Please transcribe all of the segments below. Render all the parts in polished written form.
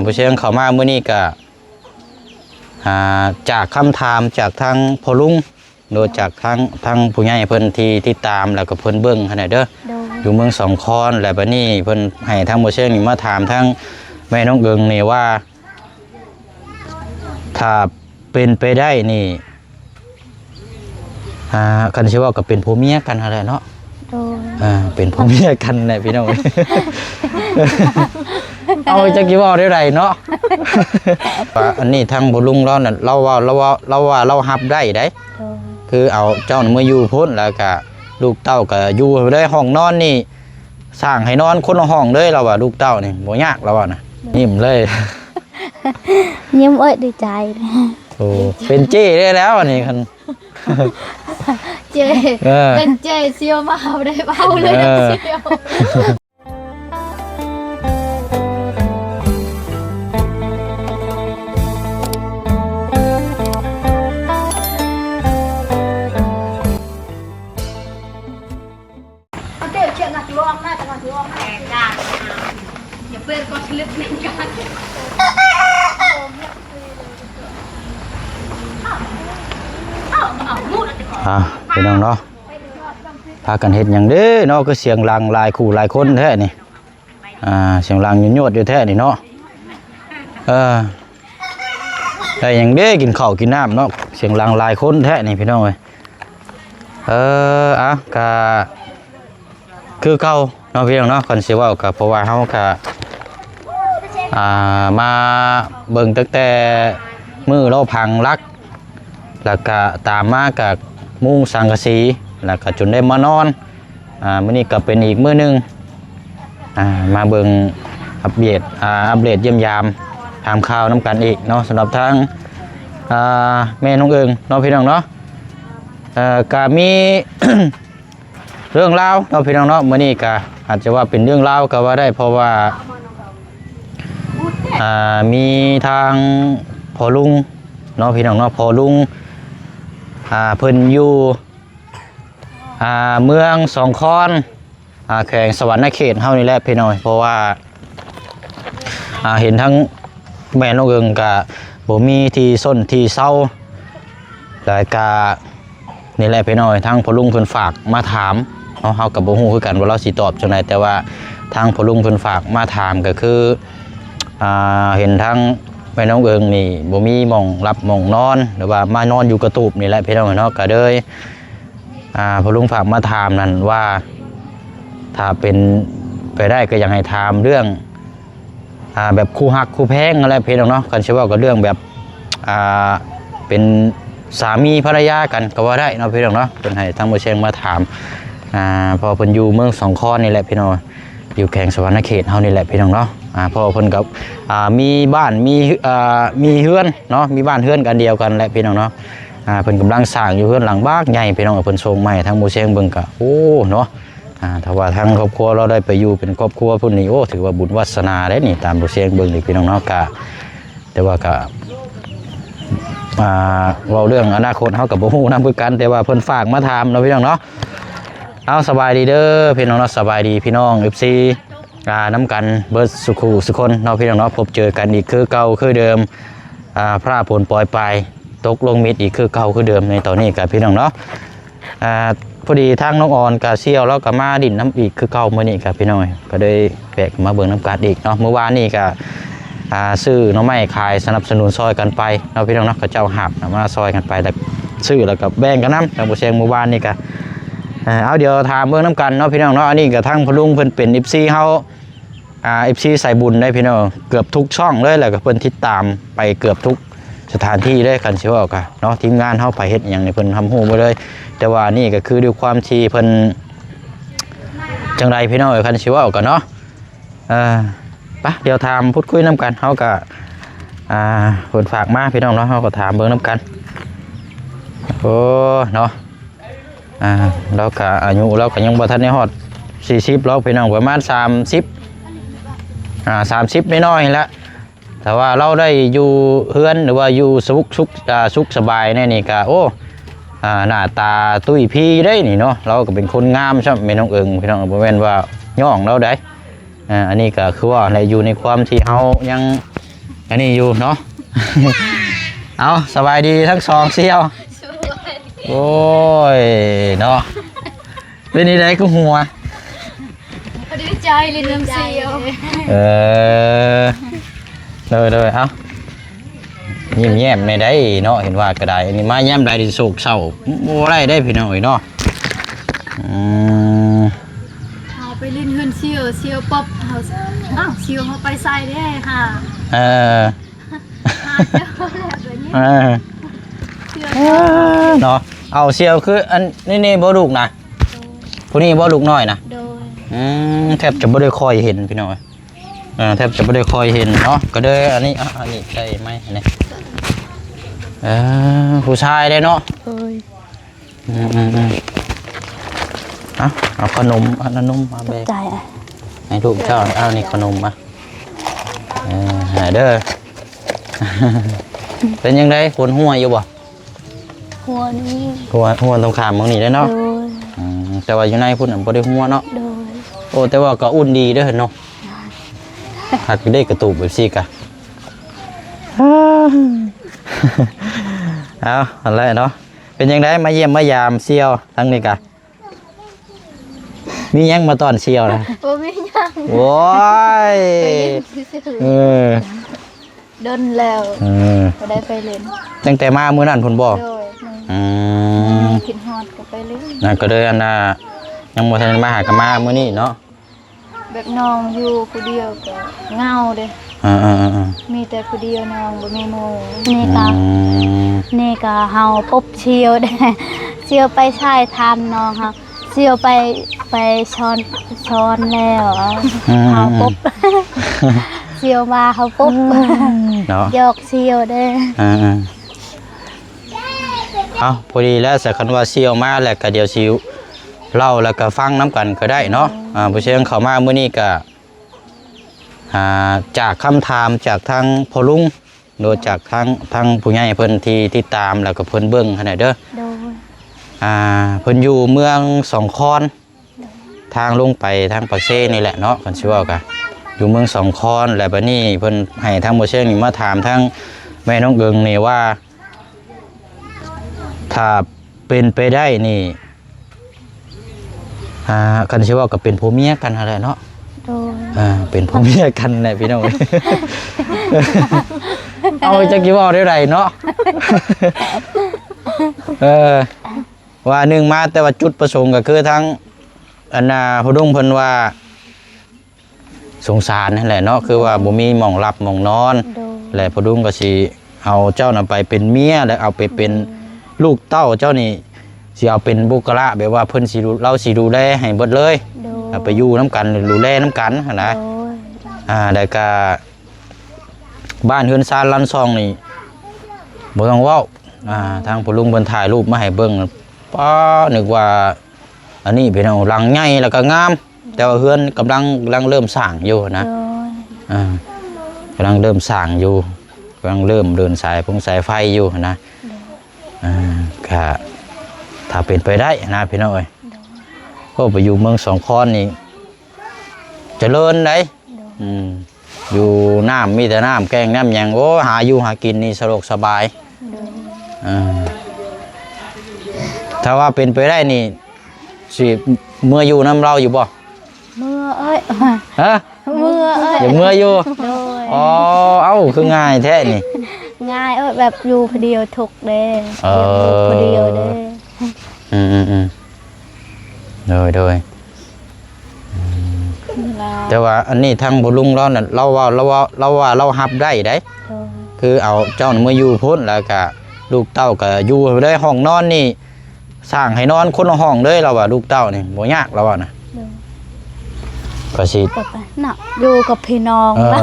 ผู้เชี่ยวเข้ามาเมื่อนี้ก็จากคำถามจากทางพ่อลุงโดยจากทางผู้ใหญ่เพิ่นที่ติดตามแล้วก็เพิ่นเบิ่งขนาดเด้ออยู่เมืองสองคอนแล้วบัดนี้เพิ่นให้ทางผู้เชี่ยวนี่มาถามทางแม่น้องเอิงนี่ว่าถ้าเป็นไปได้นี่คันสิว่าก็เป็นผัวเมียกันอะไรเนาะเป็นผัวเมียกันแหละพี่น้อง เอาจะกี่ว่าได้ไรเนาะ อันนี้ทางบุลุงเราเนี่ยเราฮับได้คือเอาเจ้าเมื่ออยู่พ้นแล้วก็ลูกเต้าก็อยู่ได้ห้องนอนนี่สร้างให้นอนคนละห้องเลยเราว่าลูกเต้านี่บ่ยากเราว่านะยิ้มเลยยิ้มดีใจโอ้เป็นเจ้ได้แล้วอันนี้คันเจเป็นเจเซียวมาเอาได้เบาเลยเซียวเดี๋ยวเชื่อหนักล่วงหน้าแต่ก่อนที่ว่าแข่งกันอย่าเปิดก็สลิปนิ่งกันพี่น้องเนาะพากันเห็นอย่างเด้เนาะก็เสียงลังลายคู่ลายคนแท้นี่เสียงลังยุ่ยๆอยู่แท้นี่เนาะแต่อย่างเด้กินข้าวกินน้ำเนาะเสียงลังลายคนแท้นี่พี่น้องเอ้ยก็คือเก่าเนาะพี่น้องเนาะคนสิว่าก็เพราะว่าเฮาก็มาเบิ่งตั้งแต่มือเราพังรักแล้วก็ตามมากับมุ้งสังกะสีแล้วก็จนได้มานอนมื้อนี้ก็เป็นอีกมื้อนึงมาเบิ่งอัปเดตเยี่ยมยามถามข่าวน้ำกันอีกเนาะสำหรับทางแม่น้องเอิงเนาะพี่น้องเนาะก็มี เรื่องราวเนาะพี่น้องเนาะมื้อนี้ก็อาจจะว่าเป็นเรื่องราวก็ว่าได้เพราะว่ามีทางพ่อลุงเนาะพี่น้องเนาะพ่อลุงเพิ่นอยู่เมืองสองคอนแขวงสวรรณเขตเฮานี่แหละพี่น้อยเพราะว่าเห็นทั้งแม่น้องเอิงกับบ่มีที่ส้นที่เศร้าแล้วก็นี่แหละพี่น้อยทั้งพ่อลุงเพิ่นฝากมาถามเฮากับบ่ฮู้คือกันว่าเราสิตอบจังไดแต่ว่าทางพ่อลุงเพิ่นฝากมาถามก็คือเห็นทั้งแม่น้องเอิงนี่บ่มีหม่องรับหม่องนอนหรือว่ามานอนอยู่กระตูบนี่แหละพี่น้องเนาะก็เลยพอลุงฝากมาถามนั่นว่าถ้าเป็นไปได้ก็อยากให้ถามเรื่องแบบคู่ฮักคู่แพงอะไรพี่น้องเนาะกันเชื่อว่าก็เรื่องแบบเป็นสามีภรรยากันก็ว่าได้เนาะพี่น้องเนาะเป็นให้ทั้งหมดเชียงมาถามพอเพิ่นอยู่เมืองสองคอนนี่แหละพี่น้องอยู่แขวงสวรรณเขตเฮานี่แหละพี่น้องเนาะพอเพิ่นกับมีบ้านมีเฮือนเนาะมีบ้านเฮือนกันเดียวกันแหละพี่น้องเนาะเพิ่นกำลังสร้างอยู่เฮือนหลังบ้านใหญ่พี่น้องเพิ่นส่งใหม่ทั้งหมู่เชียงเบิ่งก็โอ้เนาะถ้าว่าทางครอบครัวเราได้ไปอยู่เป็นครอบครัวพุ่นนี่โอ้ถือว่าบุญวาสนาได้นี่ตามหมู่เชียงเบิ่งนี่พี่น้องเนาะก็แต่ว่าก็เว้าเรื่องอนาคตเฮาก็บ่ฮู้นำคือกันแต่ว่าเพิ่นฝากมาถามเนาะพี่น้องเนาะเอาสบายดีเด้อพี่น้องเนาะสบายดีพี่น้อง FCน้ำกันเบิร์ดสุขุสุคนเนาะพี่น้องเนาะพบเจอกันอีกคือเก่าคือเดิมพระผลปล่อยไปตกลงมิดอีกคือเก่าคือเดิมในตอนนี้กับพี่น้องเนาะพอดีทางน้องอ่อนกับเซี่ยวแล้วก็มาดินน้ำอีกคือเก่าเมื่อนี้กับพี่น้อยก็ได้แบกมาเบิ่งน้ำกัดอีกเนาะเมื่อวานนี้ก็ซื้อน้องไม้ขายสนับสนุนซอยกันไปเนาะพี่น้องเนาะก็เจ้าหับมาซอยกันไปแต่ซื้อแล้วก็แบ่งกันน้ำทางบุเชงเมื่อวานนี่ก็เอาเดี๋ยวถามเบื้องน้ำกันเนาะพี่น้องเนาะอันนี้กับทั้งพลุงเพิ่นเป็นFCเฮาFC ใส่บุญได้พี่น้องเกือบทุกช่องเลยแหละกับเพิ่นติดตามไปเกือบทุกสถานที่ได้กันเชียวกันเนาะทีมงานเฮาไปเฮ็ดอย่างในเพิ่นทำหูมาเลยแต่ว่านี่ก็คือด้วยความที่เพิ่นจังไรพี่น้องกันเชียวกันเนาะปะเดี๋ยวถามพูดคุยน้ำกันเฮาก็เพิ่นฝากมาพี่น้องเนาะเฮาก็ถามเบื้องน้ำกันโอ้เนาะเราก็อายุเราก็ยังบ่ทันได้ฮอด40เราพี่น้องประมาณ30น้อยๆแล้วแต่ว่าเราได้อยู่เฮือนหรือว่าอยู่สุขสบายแน่นี่ก็โอ้หน้าตาตุ้ยพี่ได้นี่เนาะเราก็เป็นคนงามใช่ไหมน้องเอิงพี่น้องบ่แม่นว่าย่องเราได้อันนี้ก็คือว่าในอยู่ในความที่เฮายัง อันนี้อยู่เนาะ เอาสบายดีทั้งสองเสี่ยวโอ้ยเนาะเป็นนี่ได้ก็หัว ดีใจเลยน้ำเสียว เออเลยเอายิ้มแย้มในได้เนาะเห็นว่ากระไดอันนี้มาแย้มได้ดิสุกเศร้าโอ้ไรได้พี่น้อยเนาะเอาไปลิ้นเฮือนเสียวป๊อบเอาอ้าวเสียวเขาไปใส่ได้ค่ะ เออ หาเจ้าแล้วเดี๋ยวนี้ เออ เสียว เนาะเอาเซียวคืออันนี่บ่ลูกนะผู้นี้บ่ลูกน้อยนะ โดย แทบจะบ่ได้คอยเห็นพี่น้อยแทบจะบ่ได้คอยเห็นเนาะก็เลยอันนี้ได้ไหมอันนี้ผู้ชายได้เนาะ เอ้ย เอาขนมมาแบก ใจอ่ะ ให้ลูกเจ้าเอานี่ขนมมาหาเด้อ เป็นยังไงคนหัวอยู่บ่ หัวนี้ หัวตรงขามมึงนี่ได้เนาะ โดย แต่ว่าอยู่ในพุ่นบ่ได้หัวเนาะ โดย โอ้แต่ว่าก็อุ่นดีเด้อเนาะหักได้กระตูบแบบซี่กะเอาอะไรเนาะเป็นยังไงมาเยี่ยมมายามเซียวทั้งนี้กะมียังมาตอนเซียวนะ โอ้ไม่ยัง โอ้ย ไปเล่น เออ เดินแล้ว ก็ได้ไปเล่น ตั้งแต่มามื้อนั้นพุ่นบ่ โดย กินฮอดก็ไปเล่น นั่นก็เลยอันน่ะยังบ่ทันมาหากันมามื้อนี้เนาะ แบบน้องอยู่ผู้เดียวก็เหงาเด้ มีแต่ผู้เดียวน้องบ่มีหมู่นี่ก็เฮาปุ๊บเชียวได้ เชียวไปชายทานน้องครับเชียวไปช้อนแล้วเฮาปุ๊บ เชียวมาเฮาปุ๊บ เนาะ ยกเชียวเด้ เอาพอดีแล้วสักคันว่าเซียวมาแล้วก็เดี๋ยวสิเล่าแล้วก็ฟังน้ำกันก็ได้เนาะผู้เชี่ยวเข้ามามื้อนี้ก็จากคำถามจากทางพ่อลุงโดยจากทางผู้ใหญ่เพิ่นที่ติดตามแล้วก็เพิ่นเบิ่งหั่นน่ะเด้อ โดย เพิ่นอยู่เมืองสองคอนทางลงไปทางปากเซ่นี่แหละเนาะเพิ่นสิเว้ากันอยู่เมืองสองคอนแล้วบัดนี้เพิ่นให้ทางบ่เชี่ยวนี่มาถามทางแม่น้องเอิงนี่ว่าถ้าเป็นไปได้นี่คันสิเว้าก็เป็นผัวเมียกันหั่นแหละเนาะ โดย เป็นพ่อเมียกันแหละพี่น้อง เอาจะกี่ว่าได้ไรเนาะ ว่าหนึ่งมาแต่ว่าจุดประสงค์ก็คือทั้งอันน่ะพดุงเพิ่นว่าสงสารนั่นแหละเนาะคือว่าบ่มีหม่องหลับหม่องนอน โดย และพดุงก็สิเอาเจ้านั้นไปเป็นเมียแล้วเอาไปเป็นลูกเต้าเจ้านี่สิเอาเป็นบุคละแบบว่าเพิ่นสิเราสิดูแลให้เบิดเลย โดย เอาไปอยู่น้ำกันดูแลน้ำกันนะ โดย แล้วก็บ้านเฮือนซานลันซองนี่บ่ต้องเว้าทางผู้ลุงเพิ่นถ่ายรูปมาให้เบิ่งป้านึกว่าอันนี้เป็นเอาหลังใหญ่แล้วก็งาม แต่ว่าเฮือนกำลังเริ่มสร้างอยู่นะ โดย กำลังเริ่มสร้างอยู่กำลังเริ่มเดินสายไฟอยู่นะก็ถ้าเป็นไปได้นะพี่น้องเอ้ยก็ไปอยู่เมืองสองคอนนี่เจริญได้อยู่น้ำมีแต่น้ำแกงน้ำยังโอ้หาอยู่หากินนี่สะดวกสบายถ้าว่าเป็นไปได้นี่สิเมื่ออยู่น้ำเราอยู่บ่ เมื่อเอ้ย ฮะ เมื่อเอ้ย อย่างเมื่ออยู่ โดย อ๋อเอ้าคือง่ายแท้นี่ ง่ายเอ้ยแบบอยู่คนเดียวถูกเด้ เออ อยู่คนเดียวเด้ โดยแต่ว่าอันนี้ทางบุลุงเราเนี่ยเราว่าเราฮับได้ได้ โดย คือเอาเจ้าเมื่ออยู่พ้นแล้วก็ลูกเต้าก็อยู่ได้ห้องนอนนี่สร้างให้นอนคนละห้องเลยเราว่าลูกเต้านี่บ่ยากเราว่านะ โดย ก็สิ ก็ไปน่ะอยู่กับพี่น้องละ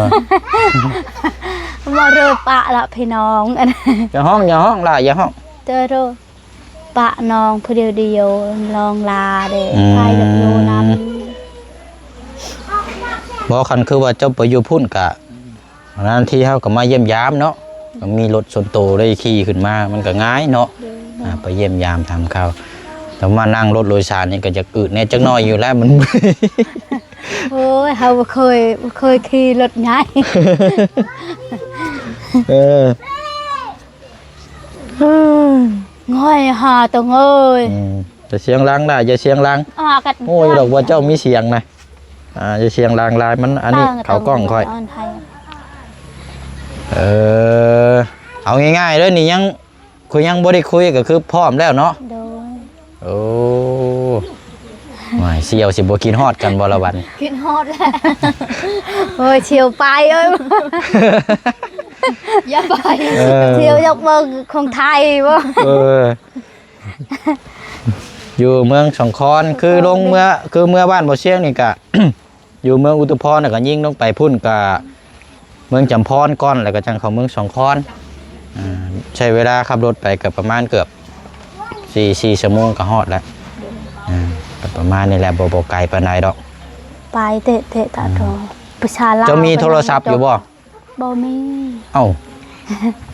มาเรอปะละพี่น้องอันนั้น อย่าห้องล่ะอย่าห้อง เจอเรอปะน้องผู้เดียวลองลาเด้ใครจะอยู่นำ บ่คันคือว่าเจ้าไปอยู่พุ่นกะนั้นที่เฮาก็มาเยี่ยมยามเนาะก็มีรถส่วนโตวได้ขี่ขึ้นมามันก็ง่ายเนาะไปเยี่ยมยามทำข้าวแต่มานั่งรถโดยสารนี่ก็จะอึดแน่จักหน่อยอยู่แล้วมัน โอ้ยเขาบ่เคยขี่รถใหญ่ เออ ง่อยหาตัวเอ้ย จะเสียงลังได้จะเสียงลัง กัด โอ้ยดอกว่าเจ้ามีเสียงนะจะเสียงลังลายมันอันนี้เขากล้องค่อยเอาง่ายๆเลยนี่ยังคุยยังบ่ได้คุยก็คือพร้อมแล้วเนาะโอ้ไม่เสียวสิบ่กินฮอดกันบ่ละวัน กินฮอดแล้วโอ้ยเชียวไปเอ้ยอย่าไปเชียวยกเบิ่งของไทยบ่อยู่เมืองสองคอนคือลงเมื่อบ้านบ่เชียงนี่ก็ อยู่เมืองอุตุพรน่ะก็ยิ่งลงไปพุ่นก็เมืองจำพรก่อนแล้วก็จังเข้าเมืองสองคอนใช้เวลาขับรถไปก็ประมาณเกือบ4 ชั่วโมงก็ฮอดแล้วก็ประมาณนี้แหละบ่ไกลปานใดดอกไปเตะตาดอประชาลาวจะมีโทรศัพท์อยู่บ่มีเอ้า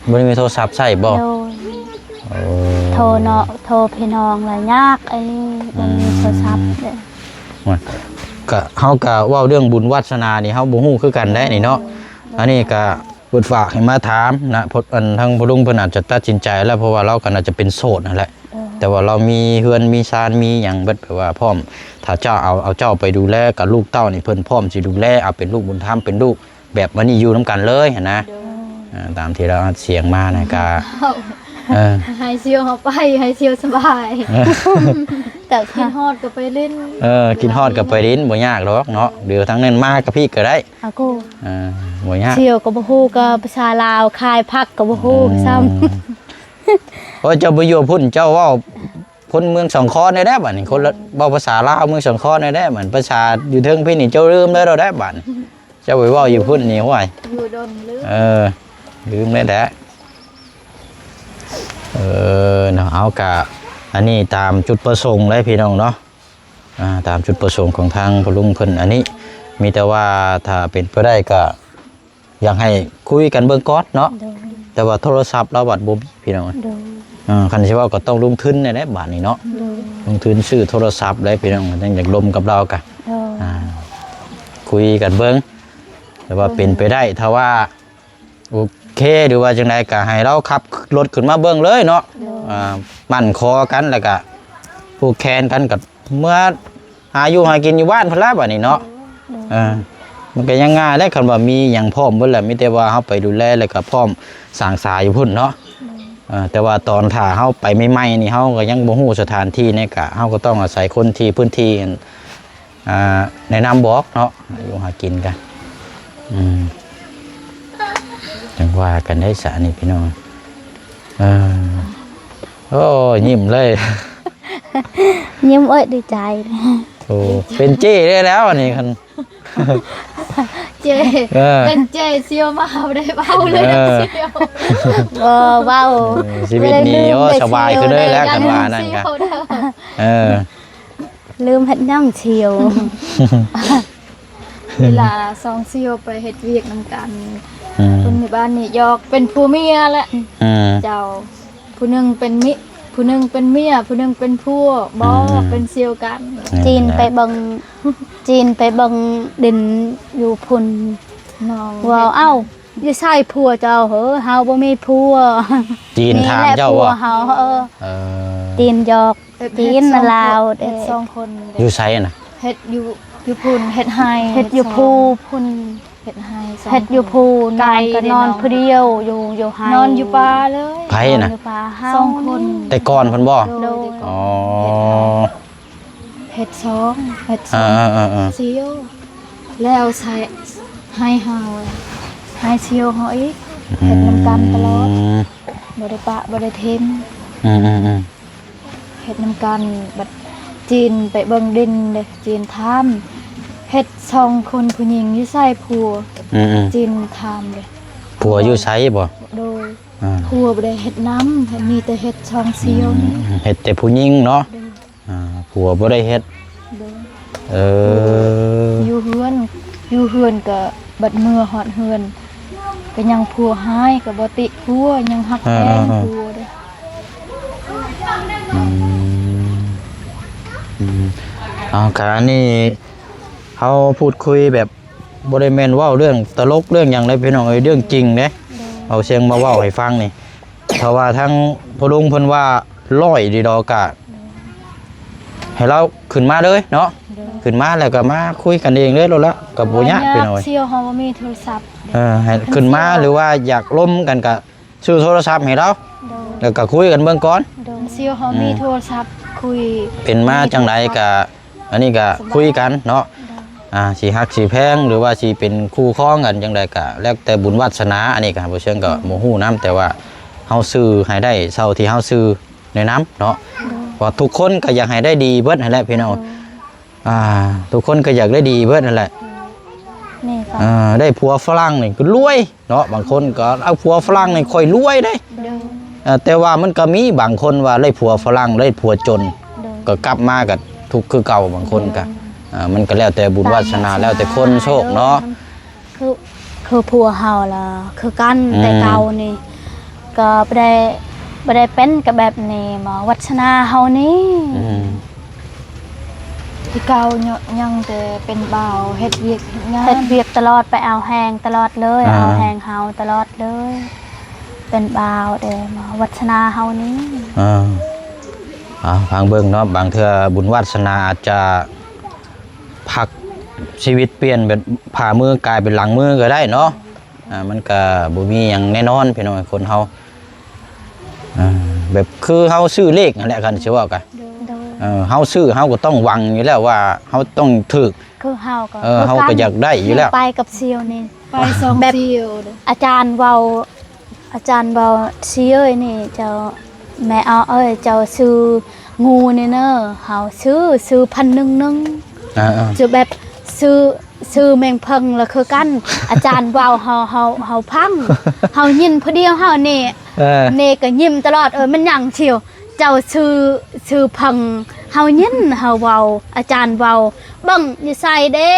บ่ได้มีโทรศัพท์ใช้บ่โทรเนาะโทรพี่น้องละยากไอ้นี่มันมีโทรศัพท์ก็เฮาก็เว้าเรื่องบุญวาสนานี่เฮาบ่ฮู้คือกันได้นี่เนาะอันนี้ก็เพิ่นฝากให้มาถามนะทางพ่อลุงเพิ่นอาจจะตัดสินใจแล้วเพราะว่าเราก็น่าจะเป็นโสดนั่นแหละแต่ว่าเรามีเฮือนมีซานมีหยังเบิดแบบว่าพร้อมถ้าเจ้าเอาเจ้าไปดูแลกับลูกเต้านี่เพิ่นพร้อมสิดูแลเอาเป็นลูกบุญธรรมเป็นลูกแบบวันนี้อยู่นํกันเลยหั่นนะตามที่เราเสียงมานะก็ให้เชียวเขาไปให้เชียวสบายแต่กินฮอดก็ไปเล่นกินฮอดก็ไปเล่นบ่ยากหรอกเนาะเดี๋ยวทั้งนั้นมากับพี่ก็ได้กูบ่ยากเชียวก็บ่ฮู้กับประชาลาวคายพักก็บ่ฮู้ซ้ำโอ้เจ้าบ่อยู่พุ่นเจ้าเว้าคนเมืองสองคอนได้บัดนี้คนเว้าภาษาลาวเมืองสองคอนได้เหมือนภาษาอยู่เทิงพี่นี่เจ้าลืมแล้วได้บัดเจ้าไปเว้าอยู่พุ่นนี่ห้วยอยู่ดนลืมลืมได้เนาะเอากะอันนี้ตามจุดประสงค์เลยพี่น้องเนาะตามจุดประสงค์ของทางพ่อลุงเพิ่นอันนี้มีแต่ว่าถ้าเป็นไปได้ก็อยากให้คุยกันเบื้องก่อนเนาะแต่ว่าโทรศัพท์เราบัดบ่มีพี่น้องคันสิว่าก็ต้องลงทุนในบาทนี้เนาะลงทุนซื้อโทรศัพท์ได้พี่น้องจังอยากลมกับเรากันคุยกันเบิ่งแต่ว่าเป็นไปได้ถ้าว่าโอเคหรือว่าจังไดก็ให้เราขับรถขึ้นมาเบิ่งเลยเนาะมั่นคอกันแล้วก็ผูกแขนกันกับเมื่อหาอยู่หากินอยู่บ้านพุ่นละบัดนี้เนาะมันก็ยังง่ายได้คันว่ามีหยังพร้อมเบิดแหละมีแต่ว่าเฮาไปดูแลแล้วก็พร้อมสร้างสายอยู่พุ่นเนาะแต่ว่าตอนถ้าเฮาไปใหม่ๆนี่เฮาก็ยังบ่ฮู้สถานที่นี่ก็เฮาก็ต้องอาศัยคนที่พื้นที่แนะนำบอกเนาะอยู่หากินกันจังว่ากันได้สานี่พี่น้องโอ้ยิ้มเลยยิ้มเอ้ยดีใจโอ้เป็นเจ้ได้แล้วอันนี้คันเจเป็นเจเซียวมาเอาได้เบาเลยเซียวเบาชีวิตนี้โอ้สบายขึ้นเลยแล้วกันว่านั่นกันลืมเฮ็ดย่างเชียวเวลาซองเซียวไปเฮ็ดเวียกนำกันคนในบ้านนี่ยอกเป็นผู้เมียแหละเจ้าผู้นึงเป็นผู้นึงเป็นเมียผู้นึงเป็นผัวบ่เป็นเซียวกันจีนไปเบิ่งดินอยู่พุ่นน้องว่าเอ้าอย่าใช่ผัวเจ้าเหรอเฮาบ่มีผัวจีนถามเจ้าว่าเฮาจีนยอกจีนลาวเด็ก2คนอยู่ไสน่ะเฮ็ดอยู่พุ่นเฮ็ดไห้เฮ็ดอยู่ภูพุ่นเฮ็ดไห้เฮ็ดอยู่ภูนอนก็นอนผู้เดียวอยู่ไห้นอนอยู่ป่าเลยไผน่ะ2 คนแต่ก่อนเพิ่นบ่อ๋อเฮ็ด2เซียวแล้วใส่ให้เฮาให้เซียวเฮาอีกเฮ็ดนำกันตลอดบ่ได้ปะบ่ได้เทมเฮ็ดนำกันบัดจีนไปเบิ่งดินเด้จีนถามเฮ็ด2 คนผู้หญิงอยู่ใส่ผัวจีนถามเด้ผัวอยู่ไสบ่โดยผัวบ่ได้เฮ็ดน้ำมีแต่เฮ็ดช่องเซียวนี่เฮ็ดแต่ผู้หญิงเนาะผัวบ่ได้เฮ็ดอยู่เฮือนก็บัดมือฮอดเฮือนก็ยังผัวหายก็บ่ติผัวยังฮักแท้ผัวเด้การนี่เขาพูดคุยแบบบริเวณว่าเรื่องตลกเรื่องอย่างไรพี่น้องเรื่องจริงเนี่ย เอาเสียงมาเว้าให้ฟังนี่เพราะว่าทั้งพ่อลุงเพิ่นว่า100ดีดอกะให้เราขึ้นมาเลยเนาะขึ้นมาแล้วก็มาคุยกันเองเลยโลดละก็บ่ยากไปหน่อย เสี่ยวเฮาบ่มีโทรศัพท์ ให้ขึ้นมาหรือว่าอยากล้มกันก็ซื้อโทรศัพท์ให้เราแล้วก็คุยกันเบื้องก่อน เสี่ยวเฮามีโทรศัพท์คุย เป็นมาจังไดก็อันนี้ก็คุยกันเนาะสิฮักสิแพงหรือว่าสิเป็นคู่ครองกันจังไดก็แล้วแต่บุญวาสนาอันนี้ก็บ่เชิงก็บ่ฮู้นํแต่ว่าเฮาซื้อให้ได้เท่าที่เฮาซื้อในน้ำเนาะเพราะทุกคนก็อยากให้ได้ดีเบิดนั่นแหละพี่น้องทุกคนก็อยากได้ดีเบิดนั่นแหละนี่ก็ได้ผัวฝรั่งนี่ก็รวยเนาะบางคนก็เอาผัวฝรั่งนี่ค่อยรวยได้แต่ว่ามันก็มีบางคนว่าได้ผัวฝรั่งได้ผัวจนก็กลับมากับทุกข์คือเก่าบางคนก็มันก็แล้วแต่บุญวาสนาแล้วแต่คนโชคเนาะคือผัวเฮาล่ะคือกันแต่เก่านี่ก็บ่ได้เป็นกับแบบนี้มาวัฒนาเฮานี่ที่เก่ายังแต่เป็นบ่าวเฮ็ดเวียกตลอดไปเอาแหงตลอดเลยเอาแหงเฮาตลอดเลยเป็นบ่าวเด้มาวัฒนาเฮานี้ฟังเบิ่งเนาะบางเทื่อบุญวาสนาอาจจะพักชีวิตเปลี่ยนเป็นผ่ามือกลายเป็นหลังมือก็ได้เนาะมันก็บ่มีหยังแน่นอนพี่น้องคนเฮาแบบคือเฮาซื้อเลขนั่นแหละกันสิว่ากันเฮาซื้อเฮาก็ต้องหวังอยู่แล้วว่าเฮาต้องถูกคือเฮาก็เฮาก็อยากได้อยู่แล้วไปกับเซียวนี่ไป2เซียวอาจารย์เว้าเซียวนี่เจ้าแม่เอาเจ้าซื้องูนี่เนาะเฮาซื้อ1,000นึงจะแบบซื้อแมงพังแล้วคือกันอาจารย์เว้าเฮาพังเฮายินพอเดียวเฮานี่ก็ยิ้มตลอดมันหยังเชียวเจ้าชื่อพังเฮายินเฮาเว้าอาจารย์เว้าเบิ่งอยู่ใส่เด้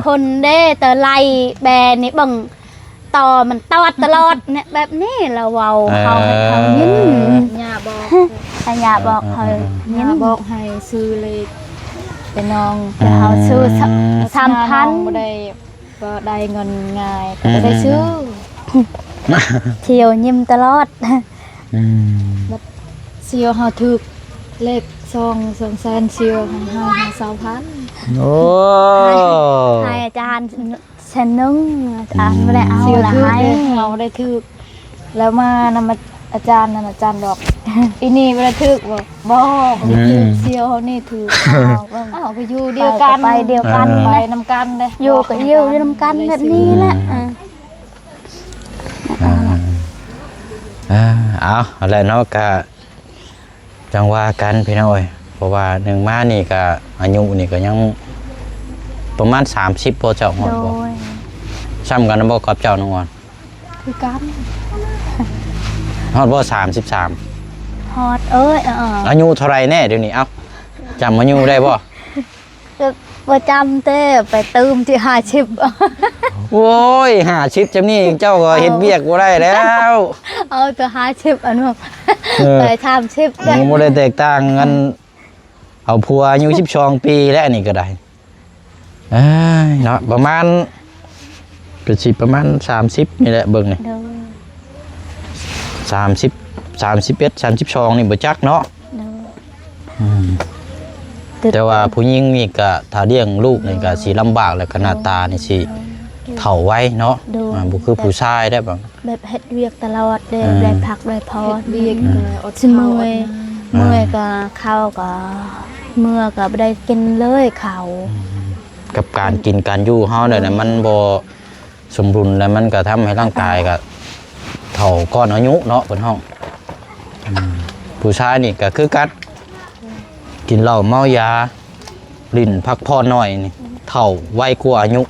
คนเด้แต่ไล่แบนี่เบิ่งต่อมันตอดตลอดเนี่ยแบบนี้เราเว้าเฮายินย่าบอกย่าบอกเฮายินบอกให้ซื้อเลยเป็นน้องแต่เฮาซื้อ3,000บ่ได้เงินง่ายก็ได้ซื้อเที่ยวยิ้มตลอดเซียวเฮาถูกเลข2แสนเซียวให้เฮา20,000โอ้ให้อาจารย์แสนนึงอาจารย์บ่ได้เอาละให้เฮาได้ถูกแล้วมานำอาจารย์นั่นอาจารย์บอกอีนี่บ่ได้ถูกบ่เซียวเฮานี่ถูกเอาไปอยู่เดียวกันไปเดียวกันไปนำกันเด้อยู่ก็อยู่นำกันแบบนี้แหละเอาอะไรเนาะก็จังว่ากันพี่น้อยเพราะว่าหนึ่งมานี่ก็อายุนี่ก็ยังประมาณ30บ่เจ้าฮอดบ่ซ้ำกันบ่กับเจ้าน้องวอนคือกันฮอดบ่33ฮอดอายุเท่าไรแน่เดี๋ยวนี้เอ้าจำอายุได้บ่ก็บ่จำเต้ไปเติมที่50โอ้ย50จำนี่เจ้าก็เฮ็ดเวียกบ่ได้แล้วเอาแต่50อันนั้นไป30ได้บ่ได้แตกต่างกันเอาผัวอายุ12ปีแล้วอันนี้ก็ได้เนาะประมาณก็สิประมาณ30นี่แหละเบิ่งนี่30 31 32นี่บ่จักเนาะแต่ว่าผู้หญิงนี่ก็ถ้าเลี้ยงลูกนี่ก็สิลำบากและขนาดตานี่สิเฒ่าไว้เนาะบ่คือผู้ชายได้บ่แบบเฮ็ดเวียกตลอดได้พักได้พอเวียกอดเมื่อยก็ข้าวก็เมื่อก็บ่ได้กินเลยข้าวกับการกินการอยู่เฮาเนี่ยมันบ่สมดุลแล้วมันก็ทำให้ร่างกายก็เฒ่าก่อนอายุเนาะเพิ่นเฮาผู้ชายนี่ก็คือกันกินเหล้าเมายาลิ้นพักผ่อนหน่อยนี่เฒ่าไวกว่าอายุ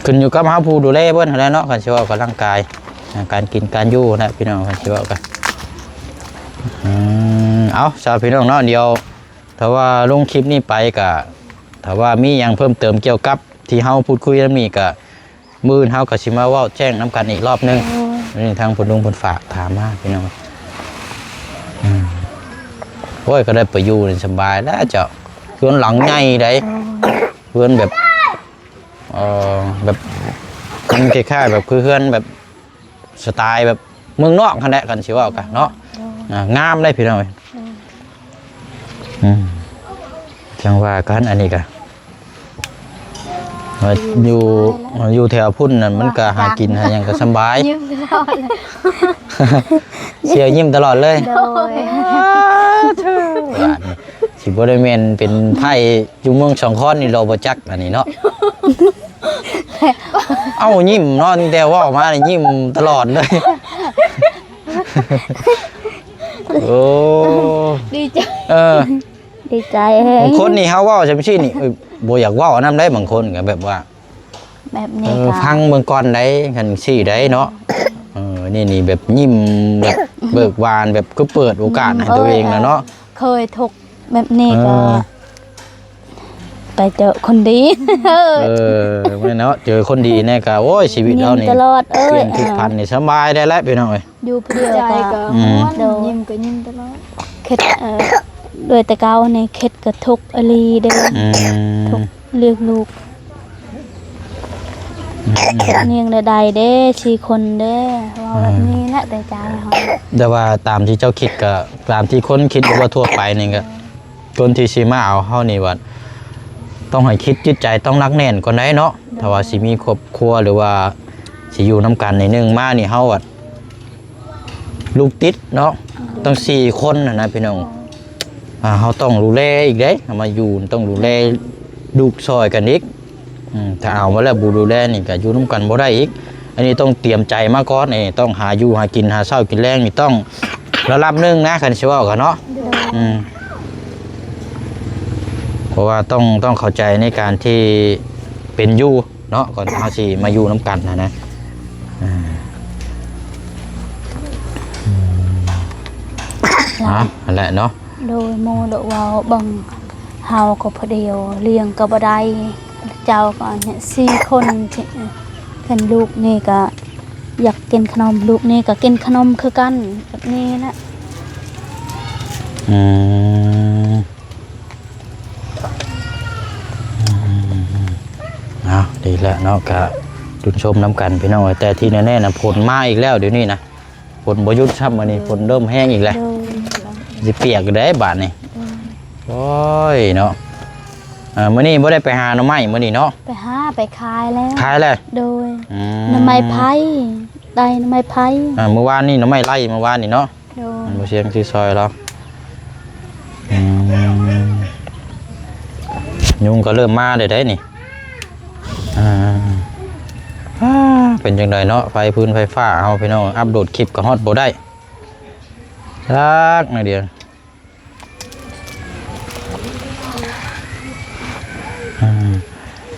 ขึ้นอยู่กับเฮาผู้ดูแลเพิ่นนั่นแหละเนาะคันสิว่ากับร่างกายการกินการอยู่นะพี่น้องคันสิว่ากันเอาสาวพี่น้องเนาะเดี๋ยวถ้าว่าลงคลิปนี้ไปก็ถ้าว่ามีหยังเพิ่มเติมเกี่ยวกับที่เฮาพูดคุยแล้วมีก็มื้อเฮาก็สิมาเว้าแจ้งนํกันอีกรอบนึงนี่ทางเพิ่นลุงเพิ่นฝากถามมาพี่น้องโอ้ยก็ได้ไปอยู่นี่สบายแล้วเจ้าเพื่อนหลังใหญ่ได้เพื่อนแบบ แบบมันคล้ายๆแบบคือเพื่อนแบบสไตล์แบบเมืองนอกคันแหละกันสิว่ากันเนาะงามได้พี่น้อยจังว่ากันอันนี้ก็อยู่แถวพุ่นนั่นมันก็หากินหาหยังก็สบาย ยิ้มตลอดเลย เสียยิ้มตลอดเลย โดย สิบ่ได้แม่นเป็นไผอยู่เมืองสองคอนนี่เราบ่จักอันนี้เนาะ เอ้ายิ้มเนาะแต่ว่าออกมานี่ยิ้มตลอดเลย โอ้ ดีใจ ดีใจ บางคนนี่เฮาเว้าจังซี่นี่บ่อยากเว้านำได้บางคนก็แบบว่า แบบนี้ก็ ฟังเบิ่งก่อนได้คันซี่ได้เนาะนี่แบบยิ้มแบบเบิกบานแบบก็เปิดโอกาสให้ตัวเองนะเนาะ เคยถกแบบนี้ก็ไปเจอคนดี ไม่เนาะเจอคนดีแน่ก็โอ้ยชีวิตเรานี่ ตลอดเปลี่ ยนผิดพันนี่สบายได้แล้วพี่น้องเอ้ย อยู่เพื่อก็ ยิ้มก็ยิ้มตลอด เข็ดโดยแต่เก่าในเข็ดกระทุกอลีเด้อทุกเลี้ยงลูกเนียงใดๆเด้4คนเด้ว่าแบบนี้แหละแต่ใจเฮา แต่ว่าตามที่เจ้าคิดก็ตามที่คนคิดว่าทั่วไปนี่ก็คนที่สิมาเอาเฮานี่ว่าต้องให้คิดจิตใจต้องรักแน่นก่อนได้เนาะถ้าว่าสิมีครอบครัวหรือว่าสิอยู่นํกันในนึงมานี่เฮาว่าลูกติดเนาะต้อง4คนนะพี่น้องเฮาต้องดูแลอีกเด้มาอยู่ต้องดูแลลูกซอยกันอีกถ้าเอามาแล้วบ่ดูแลนี่ก็อยู่นํกันบ่ได้อีกอันนี้ต้องเตรียมใจมาก่อนนี่ต้องหาอยู่หากินหาเช้ากินแรงนี่ต้องระดับนึงนะคันสิเว้ากันเนาะเพราะว่าต้องเข้าใจในการที่เป็นอยู่เนาะก่อนเฮาสิมาอยู่นํกันนะนั่นแหละเนาะโดยโมโดว่าบังเฮาก็พอเดียวเลี้ยงก็บ่ได้เจ้าก็เนี่ย4คนกันลูกนี่ก็อยากกินขนมลูกนี่ก็กินขนมคือกันแบบนี้นะเอาดีแล้วเนาะก็ดุนชมน้ำกันพี่น้องแต่ที่แน่ๆนะฝนมาอีกแล้วเดี๋ยวนี้นะฝนบ่หยุดครับมื้อนี้ฝนเริ่มแห้งอีกแล้วสิเปียกได้บาดนี่โอ้ยเนาะมื้อนี้บ่ได้ไปหาหน่อไม้มื้อนี้เนาะไปขายแล้วขายแล้วโดยหน่อไม้ไผ่ได้หน่อไม้ไผ่เมื่อวานนี่หน่อไม้ไล่เมื่อวานนี่เนาะโดยบ่เสียงที่ซอยแล้วยุงก็เริ่มมาได้นี่เป็นจังไดเนาะไฟพื้นไฟฟ้าเฮาพี่น้องอัปโหลดคลิปก็ฮอดบ่ได้ซักหน่อยเดียว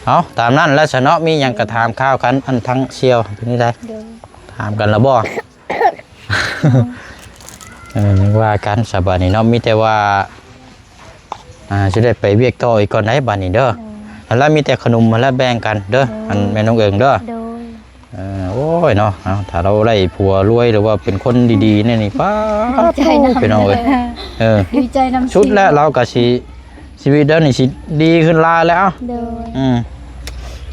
เอาตามนั้นแล้วซะเนาะมีหยังก็ถามข้าวกันอันทั้งเชียวเป็นนี่ได้ถามกันแล้วบ่ว่ากันสบายนี่เนาะมีแต่ว่าจะได้ไปเวียกต่ออีกก่อนได้บัดนี้เด้อแล้วมีแต่ขนมมาแล้วแบ่งกันเด้ออันแม่น้องเอิงเด้อโอ้ยเนาะถ้าเราได้ผัวรวยหรือว่าเป็นคนดีๆเนี่ยนี่ป้าเป็นเอาเลยดีใจน้ำชุดแล้วเราก็ชีวิตเดินนี่สิดีขึ้นลาแล้ว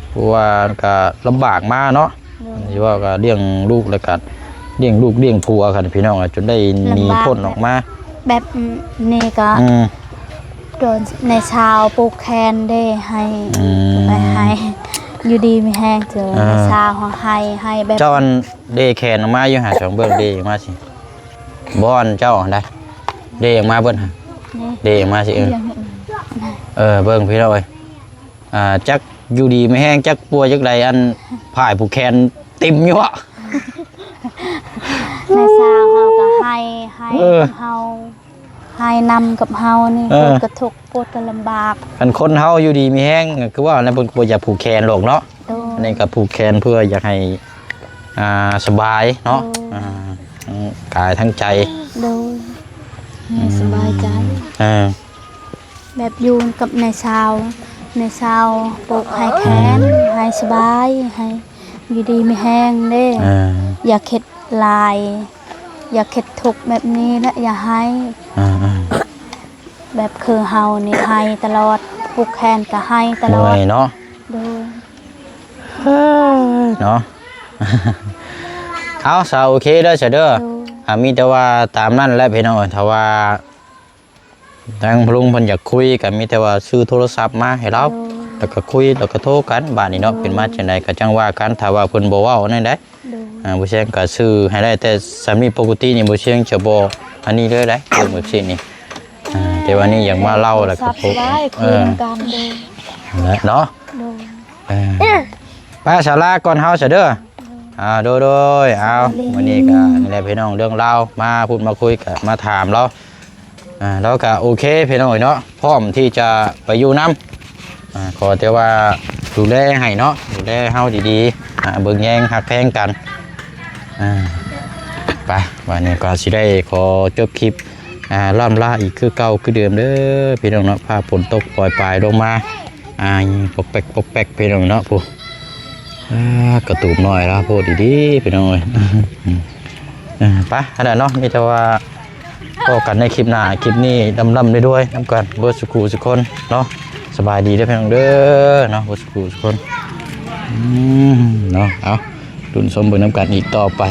เพราะว่าก็ลำบากมากเนาะที่ว่าก็เลี้ยงลูกแล้วก็เลี้ยงลูกเลี้ยงผัวกันพี่น้องจนได้มีพ้นออกมาแบบนี่ก็โดนในชาวปลูกแคนได้ให้ไปให้อยู่ดีมีแห้งเจอในชาวให้แบบเจ้าอันเดแคนออกมาอยู่หา2เบิ่งเดมาสิบ่อนเจ้าได้เดออกมาเบิ่งเดออกมาสิเบิ่งพี่น้องเอ้ยจักอยู่ดีไม่แห้งจักปัวจักใดอันผายผูกแคนติ่มอยู่อ่ะในชาวเฮาก็ให้เฮาให้นำกับเฮานี่กระทุกปวดกันลำบากกันคนเฮาอยู่ดีมีแห้งคือว่าในบนปวดอยากผูกแขนหรอกเนาะอันนี้ก็ผูกแขนเพื่ออยากให้สบายเนาะกายทั้งใจสบายใจแบบอยู่กับในชาวปลูกให้แขนให้สบายให้อยู่ดีมีแห้งเด้อย่าเข็ดลายอย่าเข็ดทุกแบบนี้นะอย่าให้แบบคือเฮานี่ให้ตลอดผูกแขนก็ให้ตลอดเนาะ เนาะ เอาสาวโอเคเด้อเสยเด้อ มีแต่ว่าตามนั่นแหละพี่น้องถ้าว่าทางพลุงเพิ่นอยากคุยก็มีแต่ว่าซื้อโทรศัพท์มาให้เราแล้วก็คุยแล้วก็โทรกันบ้านนี้เนาะเป็นมาจังไดก็จังว่ากันถ้าว่าเพิ่นบ่เว้านั่นได้บ่เชียงก็ซื้อให้ได้แต่สามีปกตินี่บ่เชียงจะบ่อันนี้เลยได้เรื่องแบบนี้นี่แต่ว่านี่อย่างมาเล่าแล้วก็พบ คุยกันเด้อ เนาะ โดย ป้าศาลาก่อนเฮาซะเด้อโดยเอาวันนี้ก็นี่แหละพี่น้องเรื่องเล่ามาพูดมาคุยกันมาถามเราแล้วก็โอเคพี่น้องเนาะพร้อมที่จะไปอยู่น้ำขอแต่ว่าดูแลให้เนาะดูแลเฮาดีๆเบิ่งแยงหักแพงกันไปวันนี้ก็สิได้ขอจบคลิปล่ำลาอีกคือเก่าคือเดิมเด้อพี่น้องเนาะพาฝนตกปล่อยปลายลงมาปกแปกพี่น้องเนาะผู้กระตูมหน่อยแล้วพูดดีๆพี่น้องเอ้ยไปขนาดเนาะมีแต่ว่าก็กันในคลิปหน้าคลิปนี้ดำๆได้ด้วยน้ำกันเบิร์ดสุขูสุคนเนาะสบายดีได้เพียงเด้อเนาะเบิร์ดสุขูสุคนเนาะเอาดุนสมบูรณ์น้ำกันอีกต่อไป